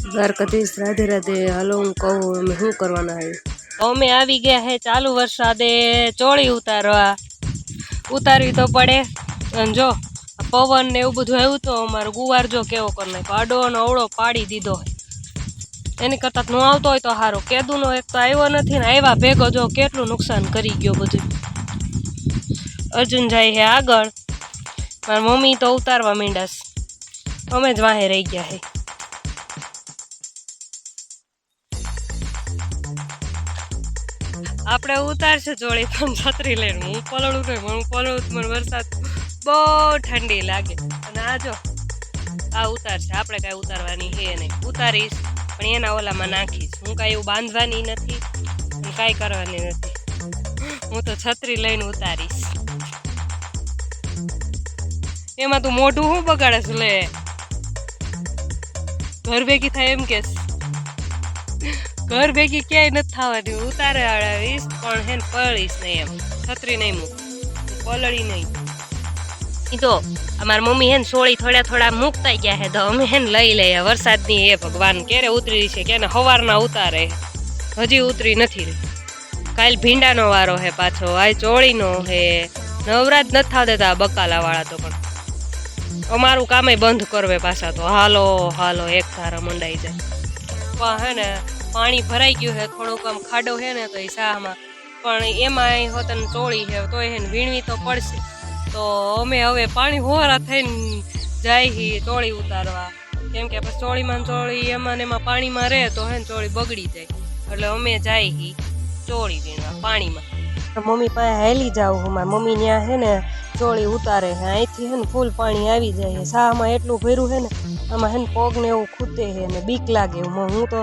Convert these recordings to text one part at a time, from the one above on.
દ્વારકાધીશ રાધે રાધે। હાલો હું કહું અમે શું કરવાના હે। અમે આવી ગયા હે ચાલુ વરસાદે ચોળી ઉતારવા। ઉતારવી તો પડે। અને જો પવન ને એવું બધું આવ્યું તો અમારો ગુવાર જો કેવો કરી નાખ્યો, આડો અને અવળો પાડી દીધો। એની કરતાં ન આવતો હોય તો સારો। કેદુનો એક તો આવ્યો નથી ને આવ્યા ભેગો જો કેટલું નુકસાન કરી ગયો બધું। અર્જુન જાય હે આગળ, મારી મમ્મી તો ઉતારવા માંડ્યાસ, અમે જ વાહે રહી ગયા હે। આપણે ઉતારશે ચોળી પણ છત્રી લઈને। હું પલળું નહીં, હું પલળું મને વરસાદ બહુ ઠંડી લાગે। અને આ જો આ ઉતારશે, આપણે કાંઈ ઉતારવાની હે નહીં। ઉતારીશ પણ એના ઓલામાં નાખીશ। હું કાંઈ એવું બાંધવાની નથી અને કાંઈ કરવાની નથી। હું તો છત્રી લઈને ઉતારીશ। એમાં તું મોઢું શું બગાડે લે? ઘર ભેગી થાય એમ કેસ? ઘર ભેગી ક્યાંય નથી થવાની। ઉતારે આવીશ પણ હે ને પલળીશ નહીં, એમ છત્રી નહીં મૂક, પલળી નહીં। એ તો અમારી મમ્મી હે ને સોળી થોડા મૂકતા ગયા હે તો અમે હે ને લઈ લઈએ। વરસાદની હે ભગવાન ક્યારે ઉતરી છે કે સવારના ઉતારે, હજી ઉતરી નથી રહી। કાલ ભીંડાનો વારો હે પાછો, આ ચોળીનો હે। નવરાજ નથી થવા દેતા બકાલા વાળા તો। પણ અમારું કામે બંધ કરવે પાછા તો, હાલો હાલો એક ધારા મંડાઈ જાય। પણ હે ને પાણી ભરાઈ ગયું હે, થોડુંક આમ ખાડો હે ને તો એ શાહમાં, પણ એમાં હોતન ચોળી હે તો એને વીણવી તો પડશે। તો અમે હવે પાણી હોરા થઈને જાય ચોળી ઉતારવા, કેમ કે પછી ચોળીમાં ચોળી એમાં ને એમાં પાણીમાં રહે તો હે ને ચોળી બગડી જાય। એટલે અમે જાય ચોળી વીણવા પાણીમાં। મમ્મી પાસે હેલી જાવ હું, મારી મમ્મી ત્યાં હે ને ચોળી ઉતારે હે। અહીંથી હે ને ફૂલ પાણી આવી જાય હે, શાહમાં એટલું ભર્યું હે ને, આમાં હે ને પગ ને એવું ખૂતે હે ને બીક લાગે। હું તો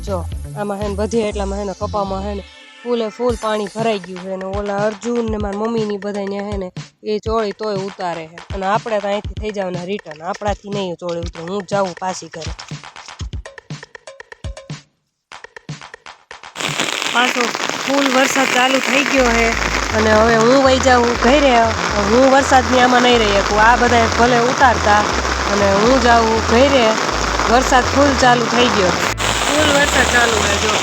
જો આમાં હે ને બધી એટલામાં હે ને કપામાં હે ને ફૂલ પાણી ભરાઈ ગયું છે। ને ઓલા અર્જુન ને મારી મમ્મીની બધાને હે ને એ ચોળી તોય ઉતારે છે। અને આપણે તો અહીંથી થઈ જવાના રિટર્ન, આપણાથી નહીં ચોળી ઉતરે। હું જાઉં પાછી ઘરે। પાછો ફૂલ વરસાદ ચાલુ થઈ ગયો છે અને હવે હું વહી જાઉં ઘરે। હું વરસાદની આમાં નહીં રહી શકું, આ બધા ભલે ઉતારતા અને હું જાઉં ઘરે। વરસાદ ફૂલ ચાલુ થઈ ગયો, ફૂલ વરસાદ ચાલુ છે જો।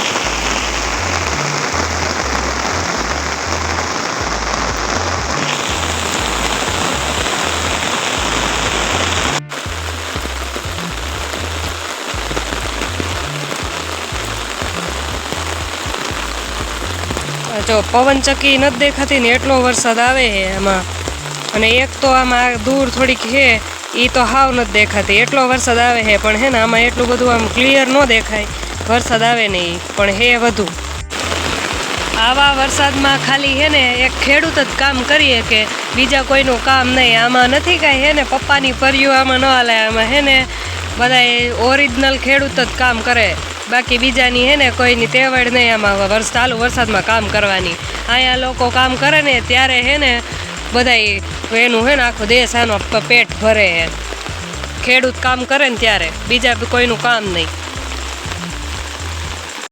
જો પવન ચક્કી નથી દેખાતી ને એટલો વરસાદ આવે છે એમાં। અને એક તો આમાં દૂર થોડીક છે એ તો હાવ નથી દેખાતી, એટલો વરસાદ આવે છે। પણ હે ને આમાં એટલું બધું આમ ક્લિયર ન દેખાય, વરસાદ આવે નહીં પણ હે વધુ। આવા વરસાદમાં ખાલી હે ને એક ખેડૂત જ કામ કરીએ કે બીજા કોઈનું કામ નહીં। આમાં નથી કાંઈ હે ને પપ્પાની પર્યું આમાં ન હાલે। આમાં હે ને બધા ઓરિજિનલ ખેડૂત જ કામ કરે, બાકી બીજાની હે ને કોઈની તેવડ નહીં આમાં ચાલુ વરસાદમાં કામ કરવાની। અહીંયા લોકો કામ કરે ને ત્યારે હે ને બધાય એનું હે ને આખો દેશ આનો પેટ ભરે છે। ખેડૂત કામ કરે ને ત્યારે, બીજા કોઈનું કામ નહીં।